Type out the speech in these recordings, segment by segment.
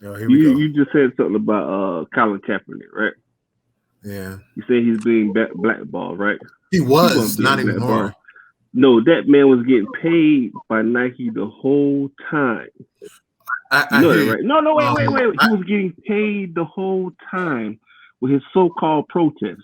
Oh, here we go. You just said something about Colin Kaepernick, right? Yeah, You said he's being blackballed, right? he Wasn't was not being anymore. blackballed. No, that man was getting paid by Nike the whole time. You I know hear that, you. right? No, no, wait, wait, Um, wait. He was getting paid the whole time with his so-called protests.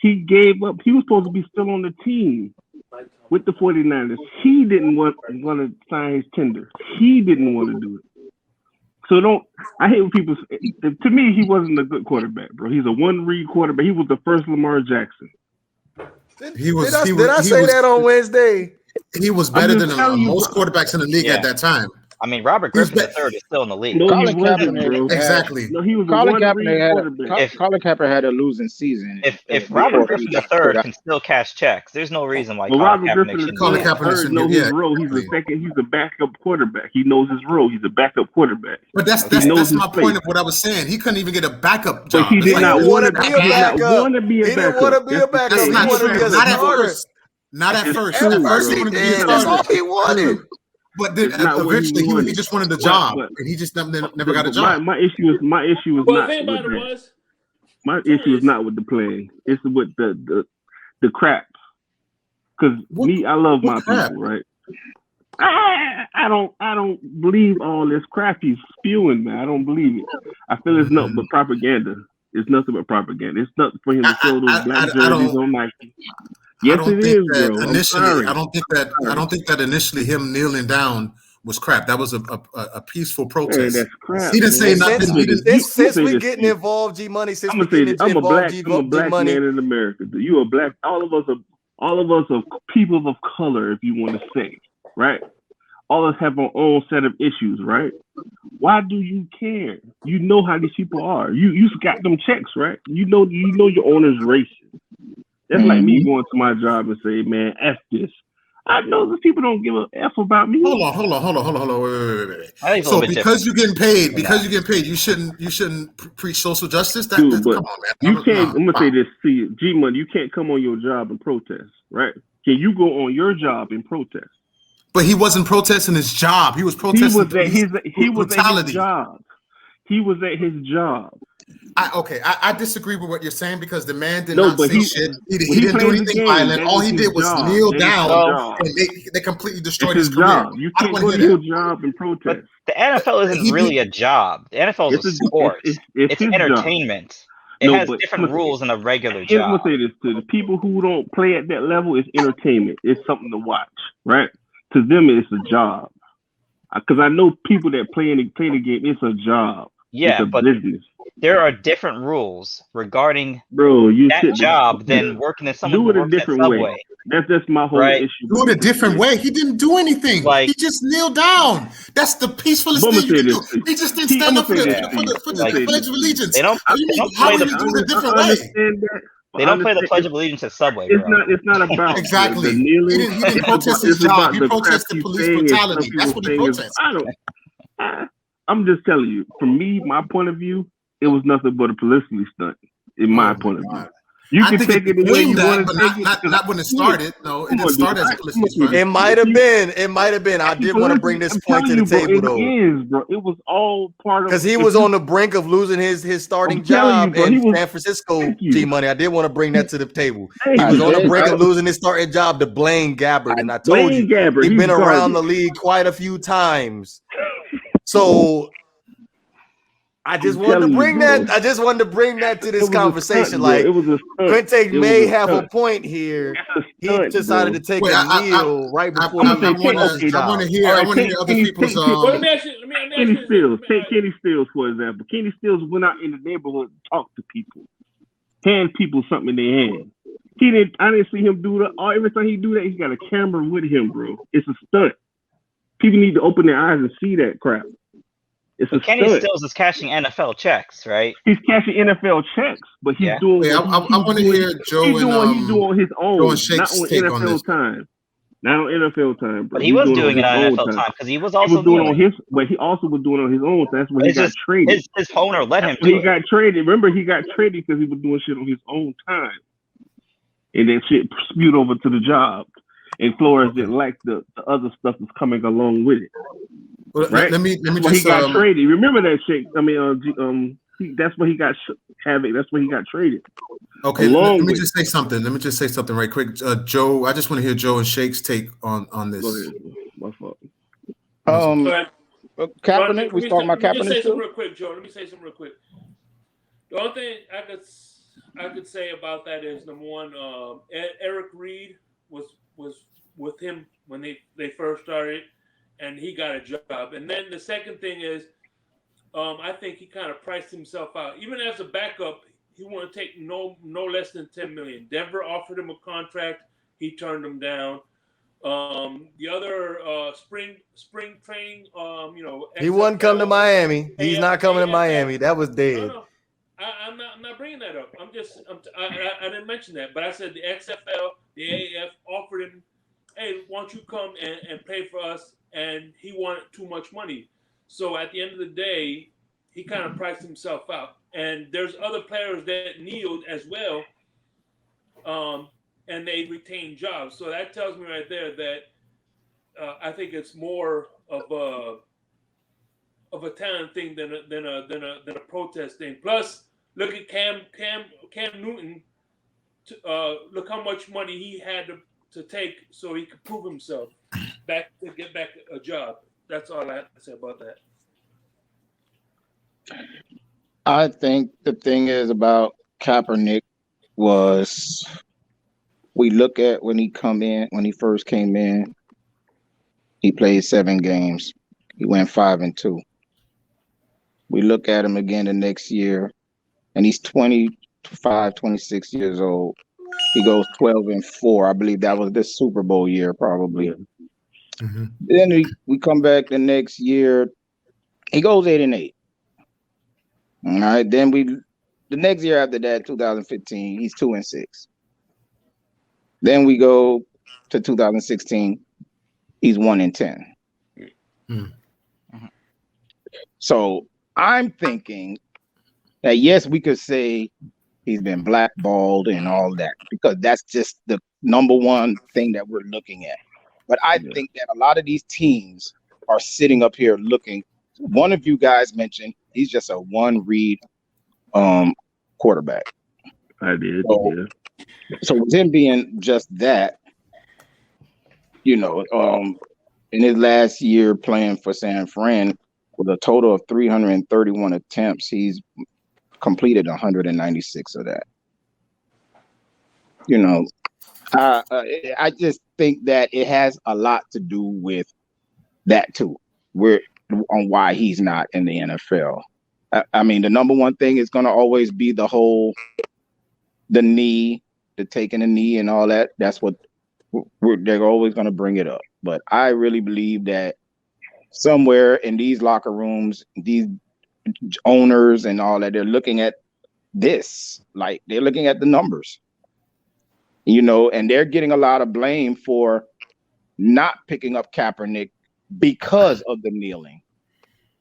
He gave up. He was supposed to be still on the team with the 49ers. He didn't want to sign his tender. He didn't want to do it. So don't. I hate when people. To me, he wasn't a good quarterback, bro. He's a one-read quarterback. He was the first Lamar Jackson. he was Did I say that on Wednesday? he was I'm better just than telling you, most bro. quarterbacks in the league at Yeah. that time. I mean, Robert He was Griffin be- III is still in the league. No, he Colin wasn't, Kaepernick bro. had exactly. No, he was a Colin one-read Kaepernick quarterback. Colin Kaepernick had a losing season. If before Robert he Griffin got III put out. can still cash checks, there's no reason why But Colin Robert Kaepernick Griffin shouldn't Colin be there. Kaepernick III shouldn't know get his role. He's exactly. he's a backup quarterback. He knows his role. He's a backup quarterback. But that's He knows that's his my space. point of what I was saying. He couldn't even get a backup But job. he It's did like, not didn't want want to. to He be a did not backup. want to be a He didn't backup. want to be a That's the backup. that's He thing. not wanted to true. be a Not at starter. first. Not at It's first. true, At first, bro. he wanted to be a Did. That's all starter. he wanted. But then It's not what he eventually he wanted. just wanted the But job, and he just never got a job. my issue is Well, the not thing with about it that. was, My too, issue is is not with the playing. It's with the crap. Because What, I love what my crap? people, right? I don't believe all this crap he's spewing, man. I don't believe it. I feel it's nothing but propaganda. It's nothing but propaganda. It's nothing for him to show those black I jerseys don't. on Nike. I Yes, don't it think is, that bro. I'm initially. sorry. I don't think that initially him kneeling down was crap. That was a peaceful Man, protest. that's crap. He didn't say man. nothing. I'm He gonna didn't. say Since we this getting to you. involved, G Money. Since I'm we gonna say getting this. I'm a involved, G black Money. man in America. You a black. All of us are people of color, if you want to say, right? All of us have our own set of issues, right? Why do you care? You know how these people are. You got them checks, right? You know your owner's racist. That's like me going to my job and say, man, F this. I know the people don't give a F about me. Hold on. Wait. I think it's a So little bit because different. you're getting paid, you shouldn't preach social justice. Dude, but Come on, man. you can't. I'm gonna say this to you, G Money. You can't come on your job and protest, right? Can you go on your job and protest? But he wasn't protesting his job. He was protesting He was at his brutality. job. He was at his job. I disagree with what you're saying because the man did No, not but say he- shit. He when he didn't do plays the anything game, violent. that All is he his did was job. kneel That is his down, job. and they completely destroyed It's his his career. job. You I don't can't want go to to hear your that. job and But protest. the NFL isn't really a job. The NFL is a sport. It's It's his job. entertainment. It No, has but different rules than a regular I'm gonna job. say this to the people who don't play at that level. It's entertainment. It's something to watch, right? To them, it's a job. Because I know people that play the game. It's a job. Yeah, it's a but business. there are different rules regarding Bro, you that should job than working in someone do who it a works at different Subway. way. That's my whole Right. issue. Do it a different way. He didn't do anything. Like- he just kneeled down. That's the peacefulest But I'ma thing you say can do. this. He just didn't See, stand I'ma up for say the, this for to you. the, for the Like, Pledge of Allegiance. They don't What do you mean? don't How play are the- you doing it a I different way? understand that. They don't play the Pledge of Allegiance at Subway, It's bro. not about Exactly. the kneeling. He didn't It's protest about- his it's about job. He the protested crap police he's saying and brutality. stuff That's he what was he saying is- protested. I'm just telling you. From me, my point of view, it was nothing but a publicity stunt. In my point of view. You I can think take it the way you want but to take it. not when it started. No, it didn't start as a publicity stunt. It might have been. It might have been. I did want to bring this I'm point to telling the you, table bro, though, it is, bro. It was all part of because he was on the brink of losing his starting I'm telling job you, bro, he in was- San Francisco. Thank you. G Money. I did want to bring that to the table. Hey, He was on the did. brink of losing his starting job to Blaine Gabbert, and I told Blaine you Gabbert, he's he's been around the garbage. league quite a few times. So I just I'm wanted to telling you, bring bro. that. I just wanted to bring that to It this was a conversation. stunt, bro. Like It was a stunt. Quinte It may was a have a stunt. point here. He stunt, decided bro. to take Wait, a kneel right before I'm he gonna say, lost his I job. want to hear. All I right, want to hear other Kenny- people's. Kenny- Well, let me ask you. Let me ask Kenny you Stills. this. Take Kenny Stills for example. Kenny Stills went out in the neighborhood and talked to people, hand people something in their hand. I didn't see him do that. Every time he do that, he's got a camera with him, bro. It's a stunt. People need to open their eyes and see that crap. It's a But Kenny stunt. Stills is cashing NFL checks, right? He's cashing NFL checks, but he's Yeah. doing. Wait, I want to hear Joe He's doing on his own, Joe and Shake's not on take on NFL this. time. Not on NFL time, bro. But he He's was doing it his on own NFL time because he was He also was doing kneeling. on his, but he also was doing it on his own. So that's when he It's got just traded. his owner let him That's when do he it. got traded. Remember, he got traded because he was doing shit on his own time, and then shit spewed over to the job. And Flores didn't like the other stuff that's coming along with it. Well, right? let me That's why he just got traded. Remember that shit? I mean, that's why he got Havoc. That's why he got traded. okay. Let me With just say something. Let me just say something right quick. Joe, I just want to hear Joe and Shake's take on this. go ahead. My fault. Kaepernick. We talking about Let me just Kaepernick say something too. real quick, Joe. Let me say something real quick. The only thing I could say about that is number one, Eric Reed was with him when they first started, and he got a job. And then the second thing is, I think he kind of priced himself out. Even as a backup, he wanted to take no less than $10 million. Denver offered him a contract, he turned them down. The other spring training, He wouldn't come to XFL, Miami. He's not coming to AFL. Miami. That was dead. No. I'm not bringing that up. I didn't mention that, but I said the XFL, the AAF offered him, hey, why don't you come and play for us? And he wanted too much money. So at the end of the day, he kind of priced himself out. And there's other players that kneeled as well, and they retained jobs. So that tells me right there that I think it's more of a talent thing than a protest thing. Plus, look at Cam Newton. Look how much money he had to take so he could prove himself to get back a job. That's all I have to say about that. I think the thing is about Kaepernick was we look at when he first came in, he played 7 games. He went 5-2. We look at him again the next year, and he's 25, 26 years old. He goes 12-4. I believe that was this Super Bowl year, probably. Mm-hmm. Then we come back the next year, he goes 8-8. All right. Then the next year after that, 2015, he's 2-6. Then we go to 2016, he's 1-10. Mm-hmm. So I'm thinking that yes, we could say he's been blackballed and all that because that's just the number one thing that we're looking at. But I think that a lot of these teams are sitting up here looking. One of you guys mentioned he's just a one-read quarterback. I did. So with him being just that, in his last year playing for San Fran, with a total of 331 attempts, he's completed 196 of that. I just think that it has a lot to do with that too. On why he's not in the NFL. I mean, the number one thing is going to always be the knee, the taking a knee and all that. That's what they're always going to bring it up. But I really believe that somewhere in these locker rooms, these owners and all that, they're looking at this, like they're looking at the numbers, and they're getting a lot of blame for not picking up Kaepernick because of the kneeling.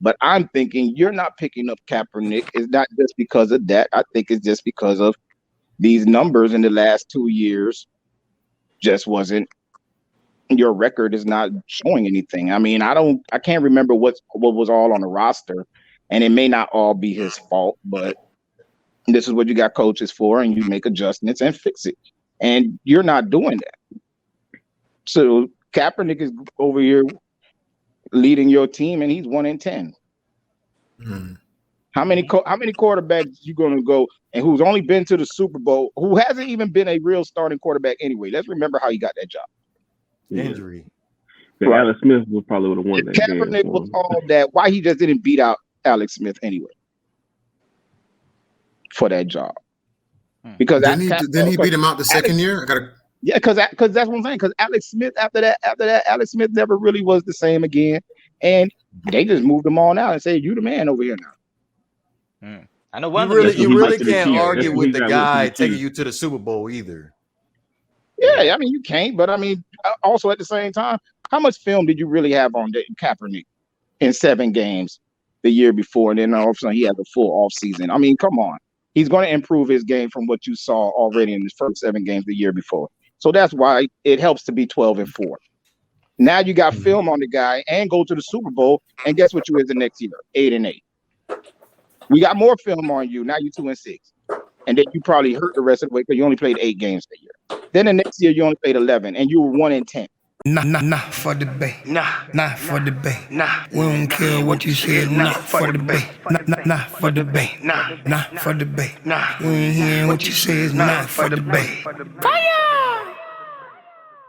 But I'm thinking you're not picking up Kaepernick. It's not just because of that. I think it's just because of these numbers in the last 2 years just wasn't. Your record is not showing anything. I mean, I can't remember what was all on the roster, and it may not all be his fault, but this is what you got coaches for, and you make adjustments and fix it. And you're not doing that. So Kaepernick is over here leading your team, and he's 1-10. Mm-hmm. How many quarterbacks you going to go and who's only been to the Super Bowl, who hasn't even been a real starting quarterback anyway? Let's remember how he got that job. Injury. Right. Alex Smith was probably would have won that game. Kaepernick was all that. Why he just didn't beat out Alex Smith anyway for that job? Because then he beat him out the second year. Because that's what I'm saying. Because Alex Smith after that, Alex Smith never really was the same again, and they just moved him on out and said, "You the man over here now." I know one. You really can't argue with the guy taking you to the Super Bowl either. Yeah, I mean you can't, but I mean also at the same time, how much film did you really have on Kaepernick in 7 games the year before, and then all of a sudden he has a full off season? I mean, come on, he's going to improve his game from what you saw already in his first 7 games the year before. So that's why it helps to be 12-4. Now you got film on the guy and go to the Super Bowl, and guess what you is the next year? 8-8. We got more film on you. Now you 2-6. And then you probably hurt the rest of the way because you only played 8 games that year. Then the next year you only played 11 and you were 1-10. Nah, for the Bay. Nah, for the Bay. We don't care what you said. Nah, for the Bay. Nah, for the Bay. Nah, for the Bay. We ain't hearing what you said. Nah, for the Bay. Fire!